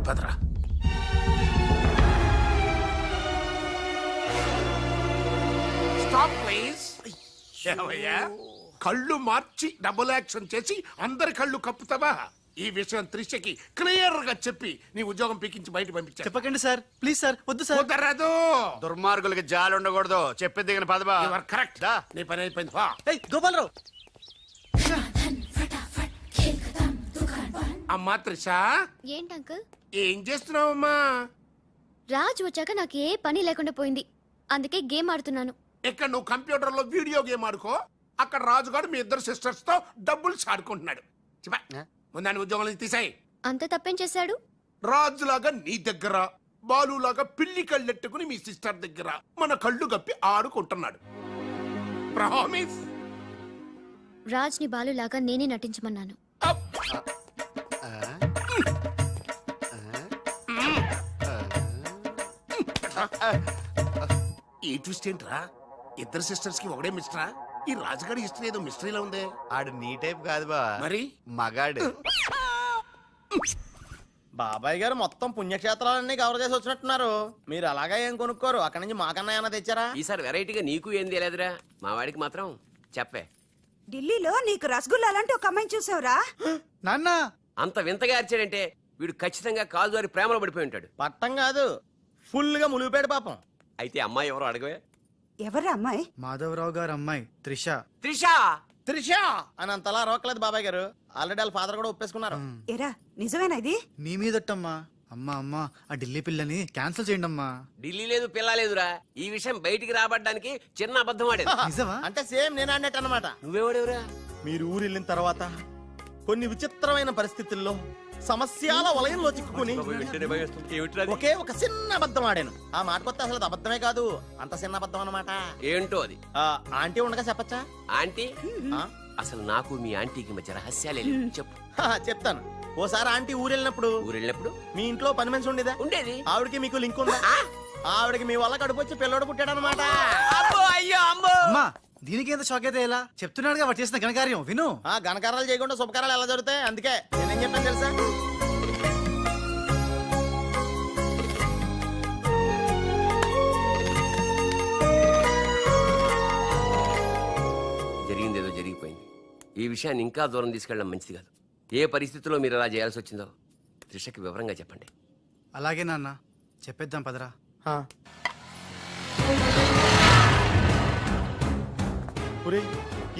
Padara. Stop please. ఏమయ్యా, కళ్ళు మార్చి double action చేసి అందరి కళ్ళు కప్పుతావా? ఈ విషయం త్రిషకి క్లియర్ గా చెప్పి నీ ఉద్యోగం పీకించి బయట పంపించా. చెప్పకండి సార్, ప్లీజ్ సార్, వద్దు సార్. కుదరదు. దుర్మార్గులకి జాలి ఉండకూడదు. చెప్పేది దిగిన పదబా. You are correct. నీ పని అయిపోయింది. ఏయ్ గోపాలరావు. అమ్మా త్రిష, ఏంటి అంకుల్? ఏం చేస్తున్నావమ్మా? రాజ్ వచ్చాక నాకు ఏ పని లేకుండా పోయింది, అందుకే గేమ్ ఆడుతున్నాను. ఇక్కడ నువ్వు కంప్యూటర్ లో వీడియో గేమ్ ఆడుకో, అక్కడ రాజుగాడు మీ ఇద్దరు సిస్టర్స్ తో డబ్బులు ఆడుకుంటున్నాడు. ముందాన్ని ఉద్యోగం నుంచి తీసాయి. అంత తప్పేం చేశాడు? రాజులాగా నీ దగ్గర, బాలులాగా పిల్లి కళ్ళెట్టుకుని మీ సిస్టర్ దగ్గర మన కళ్ళు గప్పి ఆడుకుంటున్నాడు. ప్రామిస్. రాజ్ ని బాలులాగా నేనే నటించమన్నాను. ఈ ట్విస్ట్ ఏంట్రా? ఇద్దరు సిస్టర్స్ కి ఒకడే మిస్టరా? ఈ రాజుగాడి హిస్టరీ ఏదో మిస్టరీలో ఉందే. ఆడు నీ టైప్ కాదు బా, మరి మగాడు. బాబాయ్ గారు మొత్తం పుణ్యక్షేత్రాలన్నీ కవర్ చేసి వచ్చినట్టున్నారు. మీరు అలాగా ఏం కొనుక్కోరు, అక్కడి నుంచి మాకన్నా ఏమైనా తెచ్చారా? ఈసారి వెరైటీగా నీకు ఏం తెలియదురా, మా వాడికి మాత్రం చెప్పే. ఢిల్లీలో నీకు రసగుల్లా లాంటి ఒక అమ్మాయిని చూసావురా? నాన్న అంత వింతగా అరిచాడంటే వీడు ఖచ్చితంగా కాలు జారి ప్రేమలో పడిపోయి ఉంటాడు. పట్టం కాదు, ఫుల్ గా ములిగిపోయాడు పాపం. అయితే అమ్మాయి ఎవరో అడగవే. ఎవరా అమ్మాయి? మాధవరావు గారు అమ్మాయి త్రిష. త్రిష త్రిష అని అంతలా రోకలేదు బాబాయ్ గారు. ఆల్రెడీ వాళ్ళ ఫాదర్ కూడా ఒప్పేసుకున్నారు. ఎరా నిజమేనా ఇది? నీ మీదట్టమ్మా. అమ్మా అమ్మా, ఆ ఢిల్లీ పిల్లని క్యాన్సిల్ చేయండి అమ్మా. ఢిల్లీ లేదు పిల్ల లేదురా, ఈ విషయం బయటికి రాబడ్డానికి చిన్న అబద్ధం ఆడేది. నిజమా? అంటే సేమ్ నేను అన్నట్టు అనమాట. నువ్వేవాడేవురా? మీరు ఊరు వెళ్ళిన తర్వాత కొన్ని విచిత్రమైన పరిస్థితుల్లో సమస్యల వలయంలో చిక్కుకుని ఒకే ఒక చిన్న అబద్ధం ఆడాను. ఆ మాట కొత్త అసలు అబద్ధమే కాదు, అంత చిన్న అబద్ధం అన్నమాట. ఏంటో అది? ఆంటీ ఉండగా చెప్పచ్చా? ఆంటీ? అసలు నాకు మీ ఆంటీకి మధ్య రహస్యాలే చెప్పు. చెప్తాను. ఓసారి ఆంటీ ఊరెళ్ళినప్పుడు మీ ఇంట్లో పని మనిషి ఉండేదా? ఉండేది. ఆవిడకి మీకు లింక్ ఉందా? ఆవిడకి మీ వల్ల కడుపు వచ్చి పిల్లడు పుట్టాడు అనమాట. అమ్మా, దీనికి ఎంత షాక్ అయితే ఎలా? చెప్తున్నాడుగా వాడు చేసిన ఘనకార్యం విను. ఘనకారాలు చేయకుండా శుభకారాలు ఎలా జరుగుతాయి? అందుకే నేనేం చెప్పాను తెలుసా? జరిగిందేదో జరిగిపోయింది. ఈ విషయాన్ని ఇంకా దూరం తీసుకెళ్ళడం మంచిది కాదు. ఏ పరిస్థితుల్లో మీరు అలా చేయాల్సి వచ్చిందో త్రిషకి వివరంగా చెప్పండి. అలాగే నాన్న, చెప్పేద్దాం పదరా.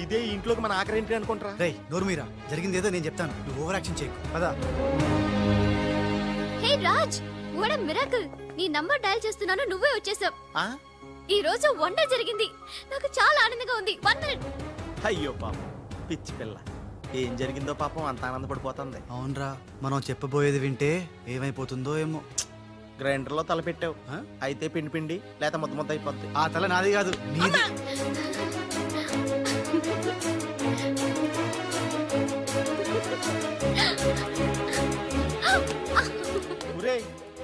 ఇదే ఇంట్లోకి మన ఆఖరి ఏంటి అనుకుంటారా? రేయ్ నోర్మీరా, జరిగింది ఏదో నేను చెప్తాను, నువ్వు ఓవర్ యాక్షన్ చేయకు. పదా. హే రాజ్, వాట్ ఎ మిరాకిల్! నీ నంబర్ డయల్ చేస్తున్నాను, నువ్వే వచ్చేసావ్. ఈ రోజు వండర్ జరిగింది, నాకు చాలా ఆనందంగా ఉంది. 1 minute. అయ్యో పాపం పిచ్చి పిల్ల, ఏం జరిగిందో పాపం అంత ఆనందపడిపోతుంది. అవునరా, మనం చెప్పబోయేది వింటే ఏమైపోతుందో ఏమో. గ్రైండర్ లో తల పెట్టావు, అయితే పిండి పిండి లేక ముద్ద ముద్ద అయిపోద్ది. ఆ తల నాది కాదు, నీది.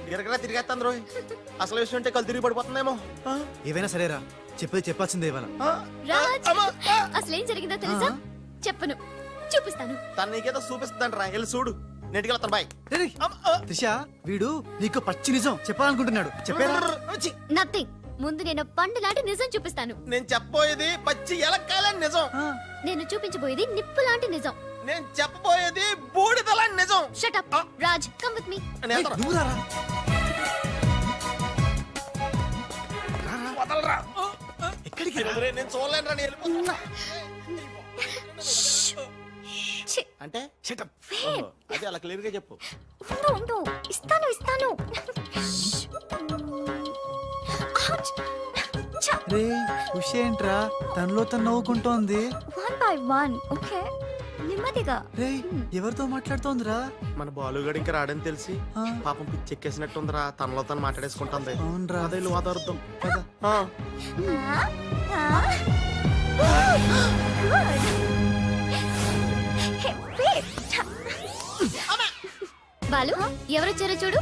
గిరగరా తిరిగేస్తాను రోయ్. అసలు విషయం ఉంటే కళ్ళు తిరిగి పడిపోతుందేమో. ఏవైనా సరేరా, చెప్పేది చెప్పాల్సిందే ఇవాళ. రాజ్, అసలేం జరిగిందో తెలుసా? చెప్పను, చూపిస్తాను. తను నీకేదో చూపిస్తుందంట రా, వెళ్ళి చూడు. నెటికెళ్తాను బాయ్. త్రిష, వీడు నీకు పచ్చి నిజం చెప్పాలనుకుంటున్నాడు. చెప్పేరా? నథింగ్. ముందు నేను పండు లాంటి నిజం చూపిస్తాను. నేను చెప్పబోయేది పచ్చి ఎలక్కాలని నిజం. నేను చూపించబోయేది నిప్పు లాంటి నిజం. నేను చెప్పబోయేది బూడిదలాంటి నిజం. Shut up Raj, come with me. ఎక్కడికి? నేను చూడలేను రా, నేను వెళ్ళిపోతున్నా. అంటే అదే అలా క్లియర్ గా చెప్పు. ఇస్తాను ఇస్తాను. రే ఏంట్రా, తనలో తను నవ్వుకుంటోంది. 1 by 1. ఓకే, నెమ్మదిగా. రే, ఎవరితో మాట్లాడుతోందిరా? మన బాలుగాడు ఇంకా రాడని తెలిసి పాపం పిచ్చి ఎక్కేసినట్టుందిరా, తనలో తను మాట్లాడేసుకుంటుంది. అవునరా, అదే వాదార్థం. బాలు, ఎవరొచ్చారో చూడు.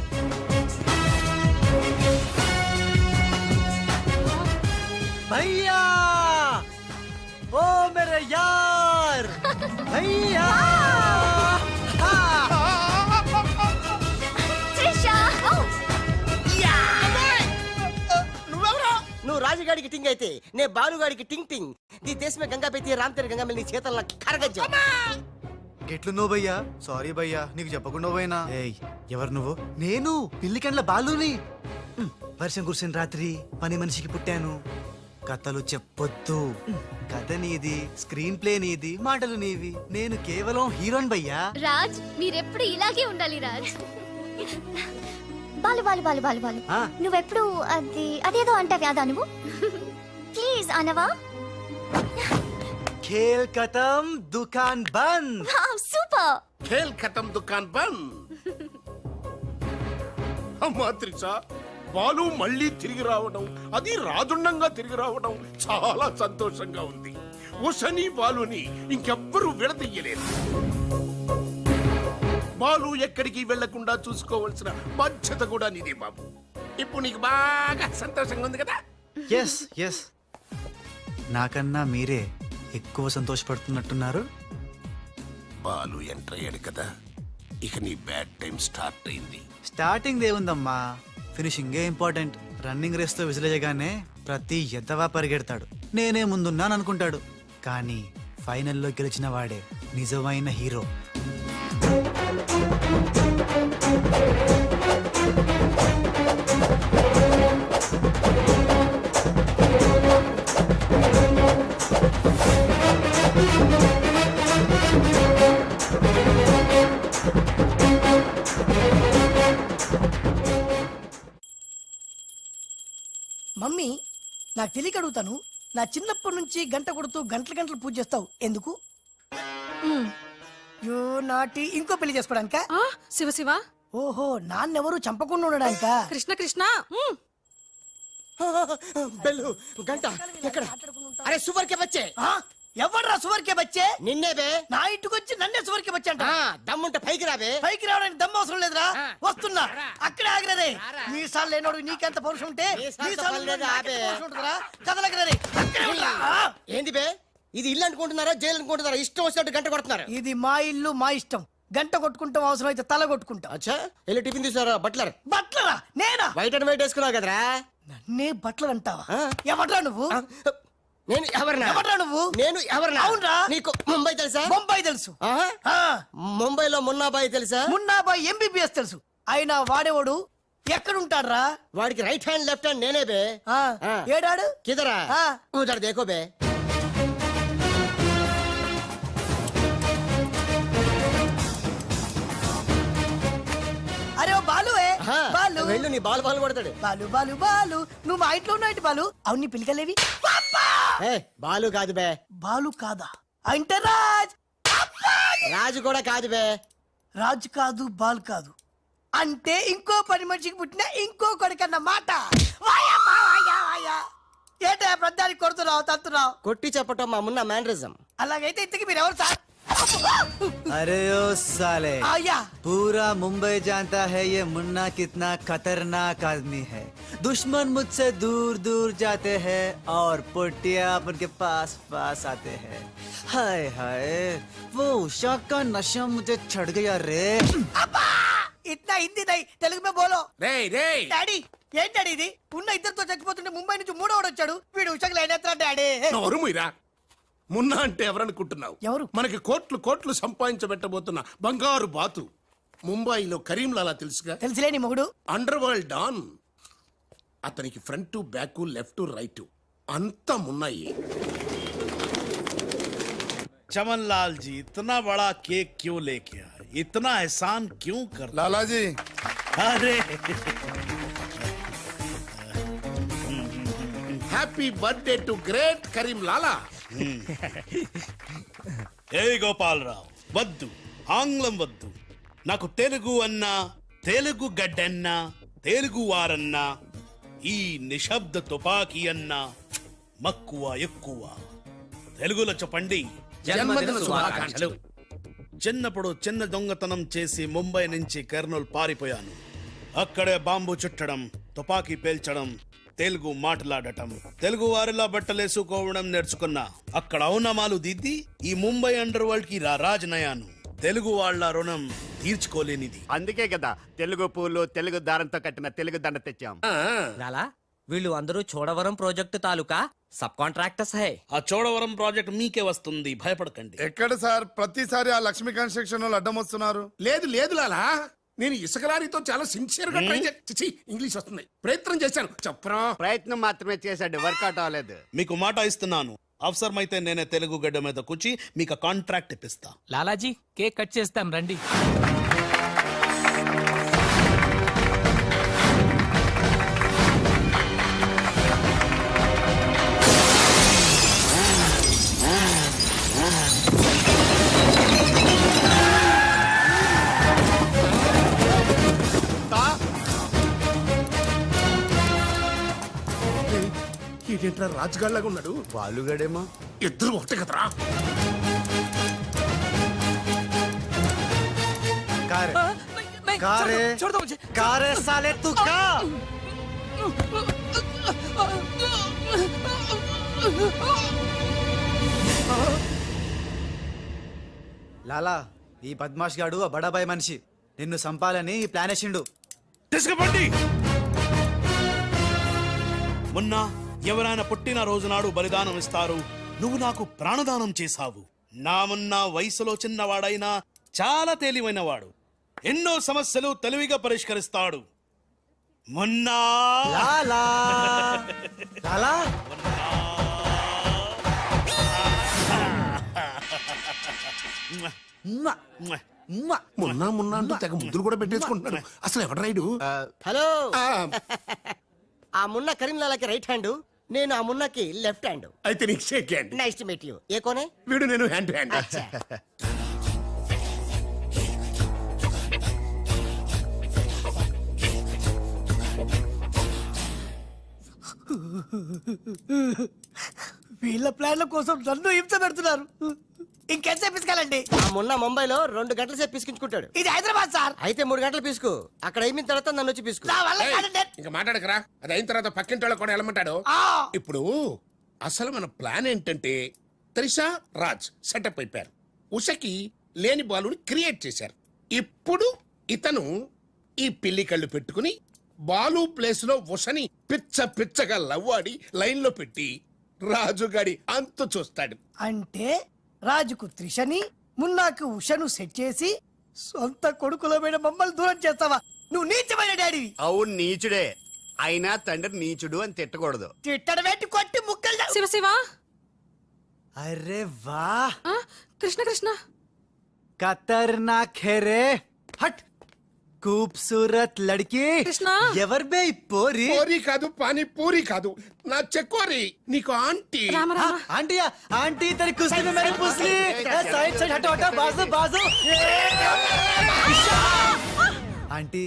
భయ్యా, ఓ మేరే యార్ భయ్యా. త్రిషా, గాడికి టింగ్ అయితే నే బాలుగాడికి టింగ్ టింగ్ నీ దేశమే గంగా పెట్టి రామ్ తెర గంగా నీ చేతల్లో కరగజ్జా గెట్లున్నావు భయ్యా సారీ భయ్యా నీకు చెప్పకుండా పోయినా ఏయ్ ఎవరు నువ్వు నేను పిల్లికండ్ల బాలుని వర్షం కురిసిన రాత్రి పని మనిషికి పుట్టాను కథలు చెప్పొద్దు కథ నీది స్క్రీన్ ప్లే నీది మాటలు నీవి నేను కేవలం హీరోయిన్ భయ్యా రాజ్ మీరెప్పుడు ఇలాగే ఉండాలి రాజ్. బాలు బాలు బాలు బాలు బాలు ఆ. నువ్వెప్పుడు అదేదో అంటావు యాదా నువ్వు ప్లీజ్ అనవా ఖేల్ ఖతం దుకాన్ బంద్ సూపర్ ఖేల్ ఖతం దుకాన్ బంద్. అమ్మా త్రిష, బాలు మళ్ళీ తిరిగి రావడం, అది రాజుండంగా తిరిగి రావడం చాలా సంతోషంగా ఉంది. ఉషని బాలుని ఇంకెవ్వరూ విడదీయలేదు. బాలు ఎక్కడికి వెళ్లకుండా చూసుకోవాల్సిన బాధ్యత కూడా నీదే బాబు. ఇప్పుడు నీకు బాగా సంతోషంగా ఉంది కదా? ఎస్ ఎస్ నాకన్నా మీరే ఎక్కువ సంతోషపడుతున్నట్టున్నారు బాలు ఎంటర్ అయ్యాడు కదా, ఇక నీ బ్యాడ్ టైం స్టార్ట్ అయింది. స్టార్టింగ్ దేవుందమ్మా ఫినిషింగే ఇంపార్టెంట్. రన్నింగ్ రేస్ తో విసిలేయగానే ప్రతి ఎద్దవా పరిగెడతాడు, నేనే ముందున్నాను అనుకుంటాడు. కానీ ఫైనల్లో గెలిచిన వాడే నిజమైన హీరో. మమ్మీ నాకు తెలియక అడుగుతాను, నా చిన్నప్పటి నుంచి గంట కొడుతూ గంటలు గంటలు పూజ చేస్తావు ఎందుకు? యో నాటి ఇంకో పెళ్లి చేసుకోవడానికా? శివ శివ ఓహో నాన్నెవరు చంపకుండా ఉండడానికా? కృష్ణ కృష్ణ బెల్లు గంట ఎక్కడ? అరే సువర్ కే బచ్చే ఆ? ఎవర్రా సువర్కే బచ్చే? నిన్నే బే. నా ఇంటికి వచ్చి నన్నే సువర్కే బచ్చే అంట. దమ్ముంటే పైకి రాబే. పైకి రావడానికి దమ్ము అవసరం లేదురా, వస్తున్నా. అక్కడే ఆగిరే. మీసాలు లేనోడు నీకెంత పౌరుషం ఉంటే మీసాలు లేనోడు నాకెంత పౌరుషం ఉంటుందిరా? కదలకరే. అక్కడే ఉండురా. ఏంది బే, ఇది ఇల్లు అనుకుంటున్నారా జైలు అనుకుంటున్నారా? ఇష్టం వచ్చినట్టు గంట కొడుతున్నారు. ఇది మా ఇల్లు మా ఇష్టం. గంట కొట్టుకుంటాం, అవసరం అయితే తల కొట్టుకుంటాం. అచ్చా వెళ్ళి టిఫిన్ తీసారా బట్లర్? బట్లరా? నేనా? వైట్ అండ్ వైట్ వేసుకున్నావు కదరా. నన్నే బట్లర్ అంటావా? ఆ. ఎవడ్రా నువ్వు? నేను ఎవరినా? ఎవడ్రా నువ్వు? నేను ఎవరినా? అవునరా? నీకు ముంబై తెలుసా? బొంబాయి తెలుసు. ఆహా. ఆ. ముంబైలో మున్నాబాయి తెలుసా? మున్నాబాయ్ ఎంబీబీఎస్ తెలుసు. అయినా వాడేవాడు ఎక్కడుంటాడ్రా? వాడికి రైట్ హ్యాండ్ లెఫ్ట్ హ్యాండ్ నేనే బే. ఆ. ఆ. ఏడాడు? కిదరా ఆ. ఉదర్ దేఖో బే. అరే ఓ బాలువే. ఆహా. బాలు వెళ్ళు నీ బాల్ బాల్ కొడతాడు. బాలు బాలు బాలు నువ్వు మా ఇంట్లో ఉన్నావు బాలు. అవును నీ పిలికలేవి? ఏ బాలు కాదు బే. బాలు కాదా? అంటే రాజ్. రాజు కూడా కాదు బే. రాజు కాదు, బాల్ కాదు అంటే ఇంకో పని మనిషికి పుట్టిన ఇంకో కొడుకన్న మాట. వాయమ్మా, వాయా, వాయా. ఏంటా ప్రధానికి కొడుతున్నావు, తత్తున్నావు? కొట్టి చెప్పటం మా మున్న మేనరిజం. అలాగైతే ఇంతకి మీరు ఎవరు సార్? अरे ओ साले आया पूरा मुंबई जानता है ये मुन्ना कितना खतरनाक आदमी है। दुश्मन मुझसे दूर दूर जाते हैं और पुटिया उनके पास पास आते हैं। हाय हाय वो उषा का नशा मुझे चढ़ गया रे। అబ్బా ఇట్లా హిందీ నై తెలుగు మే బోలో. రేయ్ రేయ్, డాడీ ఏం డాడీ ఇది? ఉన్న ఇద్దరితో చచ్చిపోతుంటే ముంబై నుంచి మూడోడు వచ్చాడు, వీడు ఉషకు లేనేత్రా డాడీ. నోరు మీరా. మున్నా అంటే ఎవరనుకుంటున్నావు? ఎవరు? మనకి కోట్లు కోట్లు సంపాదించబెట్టబోతున్న బంగారు బాతు. ముంబైలో కరీంలాలా తెలుసుగా, తెలుసులే నీ మొగుడు. Underworld don. అతనికి ఫ్రంట్ బ్యాక్ లెఫ్ట్ రైట్ అంతా మున్నాయి. चमन लाल जी इतना बड़ा केक क्यों लेके आए? इतना एहसान क्यों कर? लाला जी अरे happy birthday to great Karim Lala. ఏ గోపాలరావు వద్దు, ఆంగ్లం వద్దు. నాకు తెలుగు అన్నా, తెలుగు గడ్డన్నా, తెలుగు వారన్నా, ఈ నిశ్శబ్ద తుపాకీ అన్నా మక్కువ ఎక్కువ. తెలుగులో చెప్పండి. జన్మదిన శుభాకాంక్షలు. చిన్నప్పుడు చిన్న దొంగతనం చేసి ముంబై నుంచి కర్నూలు పారిపోయాను. అక్కడే బాంబు చుట్టడం, తుపాకీ పేల్చడం, తెలుగు మాట్లాడటం, తెలుగు వారిలా బట్టలేసుకోవడం నేర్చుకున్నా. అక్కడ ఔనమాలు దిద్ది ఈ ముంబై అండర్ వరల్డ్ కి రాజనయాను. తెలుగు వాళ్ళ రుణం తీర్చుకోలేనిది. అందుకే కదా తెలుగు పూలు తెలుగు దారంతో కట్టిన తెలుగు దండ తెచ్చాం. లాలా వీళ్ళు అందరూ చోడవరం ప్రాజెక్టు తాలూకా సబ్ కాంట్రాక్టర్స్ హై. ఆ చోడవరం ప్రాజెక్ట్ మీకే వస్తుంది, భయపడకండి. ఎక్కడ సార్ ప్రతిసారి ఆ లక్ష్మీ కన్స్ట్రక్షన్ వాళ్ళు అడ్డం వస్తున్నారు? లేదు లేదు లాలా, నేను ఇసుక లారీతో చాలా సిన్సియర్ గా ట్రై చేసి ఇంగ్లీష్ వస్తుంది ప్రయత్నం చేశాను. చెప్పరా? ప్రయత్నం మాత్రమే చేశాడు, వర్కౌట్ అవ్వలేదు. మీకు మాట ఇస్తున్నాను, అవసరమైతే నేనే తెలుగు గడ్డ మీద కూర్చి మీకు కాంట్రాక్ట్ ఇప్పిస్తా. లాలాజీ కేక్ కట్ చేస్తాం రండి. ఏంటంటారా రాజుగాళ్ళగా ఉన్నాడు? బాలుగడేమో. ఇద్దరు ఒకటే కదరా? कारे कारे साले तू का లాలా ఈ బద్మాష్ గాడు ఆ బడాబాయ్ మనిషి నిన్ను సంపాలని ప్లాన్ వేసిండు. తీసుకుపండి. మొన్న ఎవరైనా పుట్టిన రోజు నాడు బలిదానం ఇస్తారు, నువ్వు నాకు ప్రాణదానం చేశావు. నా మొన్న వయసులో చిన్నవాడైనా చాలా తేలివైనవాడు, ఎన్నో సమస్యలు తెలివిగా పరిష్కరిస్తాడు. మొన్న లాలా లాలా మొన్న మొన్న అంటూ తెగ ముద్దులు కూడా పెట్టేసుకుంటున్నాడు. అసలు ఎవడు రైడు? హలో, ఆ మున్న కరీంలాలాకి రైట్ హ్యాండ్, నేను ఆ మున్నకి లెఫ్ట్ హ్యాండ్. అయితే నీకు shake hand. Nice to meet you. ఏ కోనే? వీడు నేను హ్యాండ్ టు హ్యాండ్. వీళ్ళ ప్లాన్ల కోసం నన్ను హింస పెడుతున్నారు. ఇంకెంతసేపు పిసుకాలండి? ఆ మున్న ముంబైలో 2 గంటల సేపు పిసుకించుకుంటాడు. ఇది హైదరాబాద్ సార్. అయితే 3 గంటలు పిసుకు. అక్కడ అయిన తర్వాత నన్ను వచ్చి పిసుకు. నా వల్ల కాదండి. ఇంకా మాట్లాడకరా. అది అయిన తర్వాత పక్కింటి వాళ్ళు కూడా వెళ్ళమంటాడు. ఆ, ఇప్పుడు అసలు మన ప్లాన్ ఏంటంటే త్రిషా రాజ్ సెటప్ అయిపోయారు, ఉషకి లేని బాలుని క్రియేట్ చేశారు. ఇప్పుడు ఇతను ఈ పిల్లి కళ్ళు పెట్టుకుని బాలు ప్లేస్ లో ఉషని పిచ్చ పిచ్చగా లవ్వాడి లైన్ లో పెట్టి రాజుగాడి అంతు చూస్తాడు. అంటే రాజుకు త్రిషని, మున్నాకు ఉషను సెట్ చేసి సొంత కొడుకులమైన మమ్మల్ని దూరం చేస్తావా? నువ్వు నీచమైన డాడీవి. అవును నీచుడే, అయినా తండ్రి నీచుడు అని తిట్టకూడదు. తిట్టడం పెట్టి కొట్టి ముక్కలు. శివ శివ. అరే వాహ్, కృష్ణ కృష్ణ. ఖతర్నాక్ హే రే. హట్ खूबसूरत लड़की. కృష్ణ. ఎవరు బే ఈ పోరి? పూరి కాదు, పానీ పూరి కాదు, నా చెక్కోరి. నీకు aunty. Rama Rama. Aunty aunty तेरी कुश्ती में मेरी पुसली. साइड साइड हटो हटो, बाजू बाजू. ఆంటీ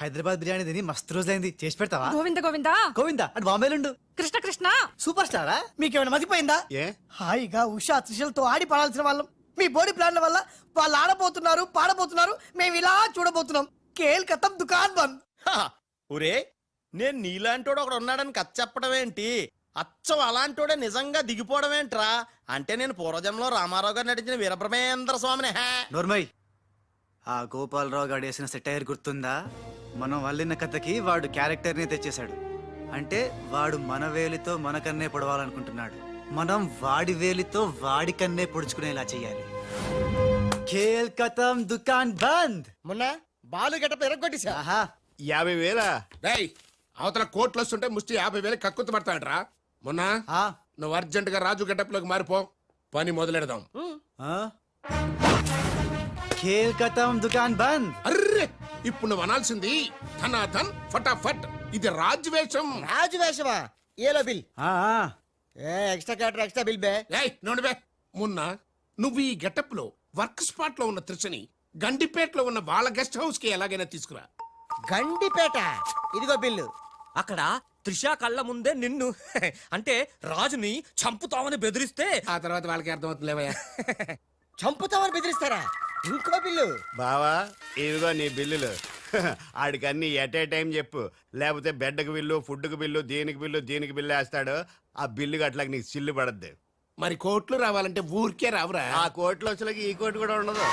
హైదరాబాద్ బిర్యానీ తిని మస్తు రోజులైంది, చేసి పెడతావా? గోవింద గోవింద. గోవిందా అటు బాంబేలుండు. కృష్ణ కృష్ణ. సూపర్ స్టారా? మీకేమైనా మతిపోయిందా? ఏ హాయిగా ఉషా త్రిషలతో ఆడి పడాల్సిన వాళ్ళం మీ బోడీ ప్లాన్ల వల్ల వాళ్ళు ఆడబోతున్నారు, పాడబోతున్నారు, మేము ఇలా చూడబోతున్నాం. కేల్ కథం దుకాన్ బంద్. ఒరే, నేను నీలాంటోడు ఒకడు ఉన్నాడని కథ చెప్పడం ఏంటి? అచ్చం అలాంటోడే నిజంగా దిగిపోవడం ఏంట్రా? అంటే నేను పూర్వజన్మలో రామారావు గారు నటించిన వీరబ్రహ్మేంద్ర స్వామిని. నోర్మయ్, ఆ గోపాలరావు గారు వేసిన సెటైర్ గుర్తుందా? మనం వల్లిన కథకి వాడు క్యారెక్టర్ ని తెచ్చేశాడు. అంటే వాడు మన వేలితో మనకన్నే పొడవాలనుకుంటున్నాడు, మనం వాడి వేలితో వాడి కన్నే పొడుచుకునేలా చెయ్యాలి. ఖేల్ కథం దుకాన్ బంద్. మున్న బాలు గెటప్ ఎరగొట్టేశా. ఆహా, 50,000. రేయ్, అవతల కోట్లు వస్తుంటే ముష్టి 50,000 కక్కుతు పడతాడరా. మొన్న ఆ, నువ్వు అర్జెంట్ గా రాజు గెటప్ లోకి మారిపో, పని మొదలెడదాం. ఆ? ఖేల్ కథం దుకాన్ బంద్. అర్రే, ఇప్పుడు నువ్వు అనాల్సింది ధనాధన్ ఫటాఫట్. ఇది రాజు వేషం. రాజు వేషమా? ఏలో బిల్. ఆ, ఆ. ఎక్స్ట్రా క్యాటర్ ఎక్స్ట్రా బిల్ బే. ఏయ్ నోడు బే. మొన్న నువ్వు ఈ గెటప్ లో వర్క్ స్పాట్ లో ఉన్న త్రిషని గండిపేటలో ఉన్న వాళ్ళ గెస్ట్ హౌస్ కి ఎలాగైనా తీసుకురా. గండిపేట. ఇదిగో బిల్లు. అక్కడ త్రిష కళ్ళ ముందే నిన్ను అంటే రాజుని చంపుతామని బెదిరిస్తే ఆ తర్వాత వాళ్ళకి అర్థమవుతుందిలేవయ్యా. చంపుతామని బెదిరిస్తారా? ఇంకో బిల్లు. బావా ఇదిగో నీ బిల్లులు. ఆడికన్నీ ఎట్ ఏ టైం చెప్పు, లేకపోతే బెడ్కి బిల్లు, ఫుడ్కి బిల్లు, దీనికి బిల్లు వేస్తాడు. ఆ బిల్లు అట్లాగ నీకు సిల్లు పడద్దు. మరి కోట్లు రావాలంటే ఊరికే రావురా. ఆ కోట్లు వచ్చేలాగా ఈ కోటి కూడా ఉండదు.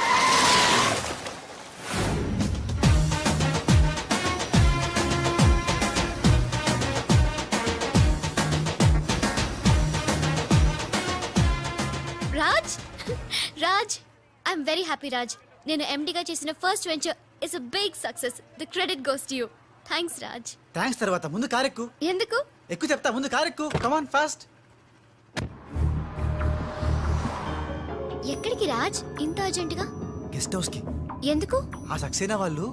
I'm very happy Raj. నేను ఎండిగా చేసిన first venture is a big success. The credit goes to you. Thanks Raj. Thanks తర్వాత ముందు కారెక్కు. ఎందుకు? ఎక్కువ చెప్తా, ముందు కారెక్కు. Come on fast. ఎక్కడికి రాజ్ ఇంత అర్జెంటుగా? గెస్ట్ హౌస్ కి. ఎందుకు? ఆ సక్సేనా వాళ్ళు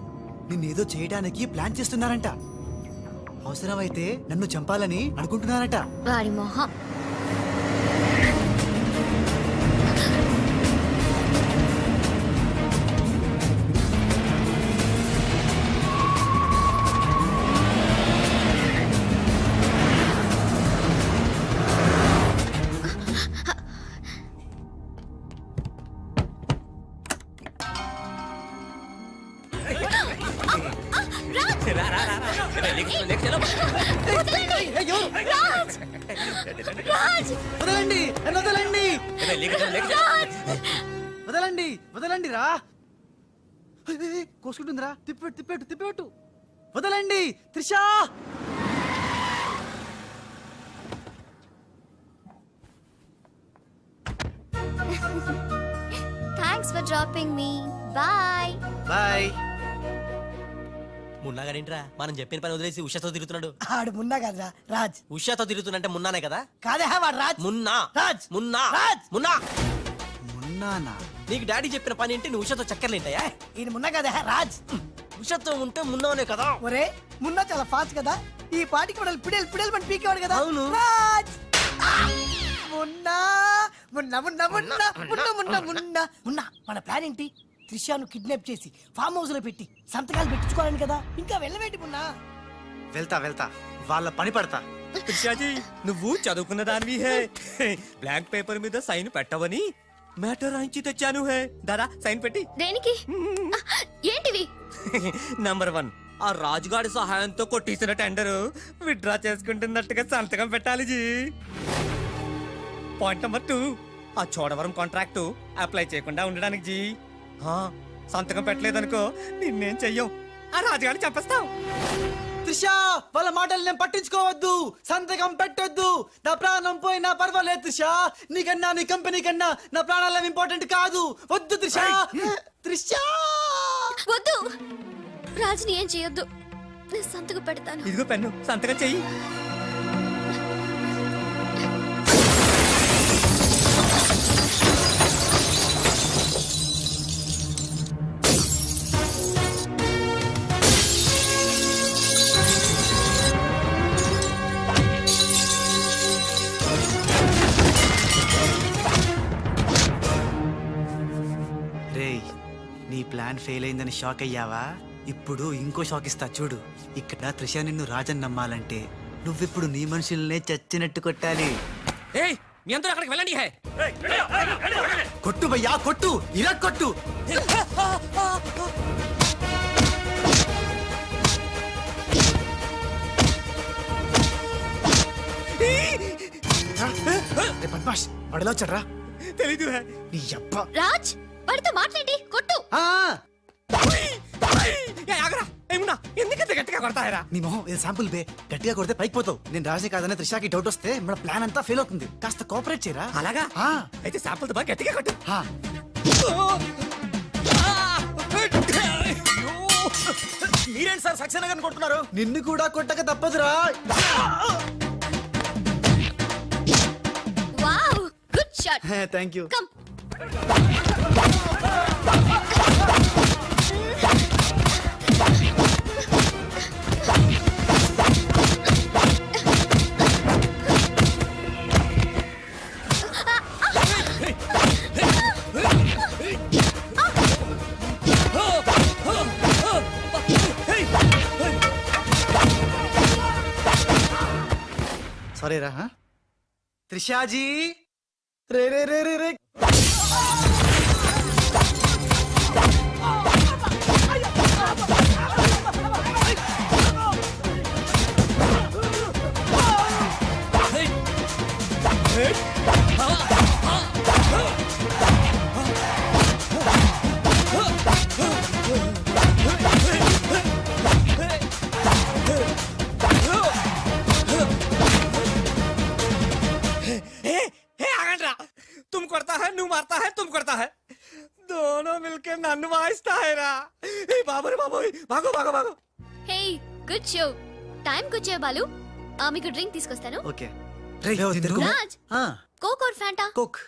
నిన్నేదో చేయడానికి ప్లాన్ చేస్తున్నారంట. అవసరమైతే నన్ను చంపాలని అనుకుంటున్నారట. వాడి మొహం. రాజ్! వదలండి, నన్ను వదలండి, వదలండి, వదలండి రా. కోసుకుంటుందిరా. తిప్పెట్టు, తిప్పెట్టు, తిప్పెట్టు. వదలండి Trisha. Thanks for dropping me. Bye. Bye. మున్నాగాడేంట్రా మనం చెప్పిన పని వదిలేసి ఉషాతో తిరుగుతున్నాడు? ఆడు మున్నా కదరా రాజ్. ఉషాతో తిరుగుతున్నంటే మున్నానే కదా? కాదే వాడు రాజ్. మున్నా రాజ్. మున్నా రాజ్. మున్నా. మున్నానా? నీకు డాడీ చెప్పిన పని ఏంటి? నువ్వు ఉషాతో చక్కర్లేంటయా? ఈయన మున్నా కదే రాజ్. ఉషాతో ఉంటే మున్నానే కదా? ఒరే మున్నా చాలా ఫాస్ట్ కదా, ఈ పాటికి మనల్ని పిడేలు పిడేలు మన పీకేవాడు కదా. అవును. రాజ్. మున్నా మున్నా మున్నా మున్నా మున్నా మున్నా మున్నా మున్నా. మన ప్లాన్ ఏంటి? త్రిషాను కిడ్నాప్ చేసి ఫామ్ హౌస్ లో పెట్టి సంతకాలు పెట్టించుకోవాలని కదా. ఇంకా వెళ్ళవేంటి మున్నా? వెళ్తా వెళ్తా, వాళ్ళ పని పడతా. త్రిషాజీ నువ్వు చదువుకున్న దానివి హే. బ్లాంక్ పేపర్ మీద సైన్ పెట్టవని మ్యాటర్ రాయించి తెచ్చాను హే. దాదా సైన్ పెట్టి. దేనికి? ఏంటివి? నంబర్ 1, ఆ రాజుగాడి సహాయంతో కొట్టేసిన టెండర్ విత్డ్రా చేసుకుంటున్నట్టుగా సంతకం పెట్టాలి జీ. పాయింట్ నంబర్ 2, ఆ చోడవరం కాంట్రాక్టు అప్లై చేయకుండా ఉండడానికి జీ. సంతకం పెట్టలేదనుకో నిన్నేం చెయ్యం, ఆ రాజుగాడిని చంపేస్తాం. త్రిషా, వాళ్ళ మాటలు నేను పట్టించుకోవద్దు, సంతకం పెట్టొద్దు. నా ప్రాణం పోయినా పర్వాలేదు త్రిషా. నీకన్నా నీ కంపెనీ కన్నా నా ప్రాణాలు ఇంపార్టెంట్ కాదు. వద్దు త్రిషా. త్రిషా వద్దు. రాజుని ఏం చేయొద్దు. నేను సంతకం పెడతాను. ఇదిగో పెన్ను, సంతకం చెయ్యి. రేయ్, నీ ప్లాన్ ఫెయిల్ అయిందని షాక్ అయ్యావా? ఇప్పుడు ఇంకో షాక్ ఇస్తా చూడు. ఇక్కడ త్రిష నిన్ను రాజన్ నమ్మాలంటే నువ్విప్పుడు నీ మనుషుల్నే చచ్చినట్టు కొట్టాలి. ఏయ్ మీ అందరూ అక్కడికి వెళ్ళండి హే. కొట్టు భయ్యా, కొట్టు, ఇలా కొట్టు. పద్మాష్, వాడిలో వచ్చాడ్రా. తెలీదు హే. నీ అబ్బా. రాజ్, వాడితో మాట్లాడి కొట్టు. ఎందుకంత గట్టిగా కొడతాయరా? నీ మొహం ఇది శాంపుల్ బే. గట్టిగా కొడితే పైకి పోతావు. నేను రాజే కాదనే త్రిషాకి డౌట్ వస్తే మన ప్లాన్ అంతా ఫెయిల్ అవుతుంది. కాస్త కోఆపరేట్ చేయరా. అలాగా? ఆ. అయితే శాంపుల్ బాగా గట్టిగా కొట్టు. ఆ. మీరేంటి సార్ సక్సేనా గారిని కొడుతున్నారు? నిన్ను కూడా కొట్టక తప్పదురా. Wow, good shot. Thank you. Come. Sorry రా. త్రిషాజీ, రే రే రే రే రే. तुम करता है, नू मारता है, तुम करता है. దోనో మిల్కే నన్ను వాయిస్తాయరా ఏ బాబోయ్ బాబోయ్ బాగో బాగో బాగో హే గుడ్ షో టైం వచ్చే బాలు మీకు డ్రింక్ తీసుకొస్తాను okay Raj Coke or Fanta Coke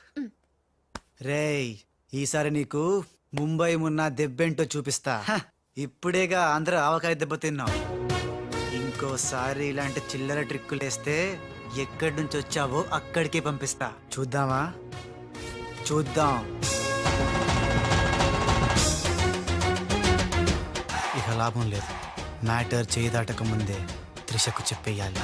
రేయ్ ఈసారి నీకు ముంబై మున్న దెబ్బేంటో చూపిస్తా ఇప్పుడేగా ఆంధ్ర ఆవకాయ దెబ్బ తిన్నావు ఇంకోసారి ఇలాంటి చిల్లర ట్రిక్కులు వేస్తే ఎక్కడి నుంచి వచ్చావో అక్కడికి పంపిస్తా చూద్దామా చూద్దాం ఇక లాభం లేదు మ్యాటర్ చేయి దాటక ముందే త్రిషకు చెప్పేయాలి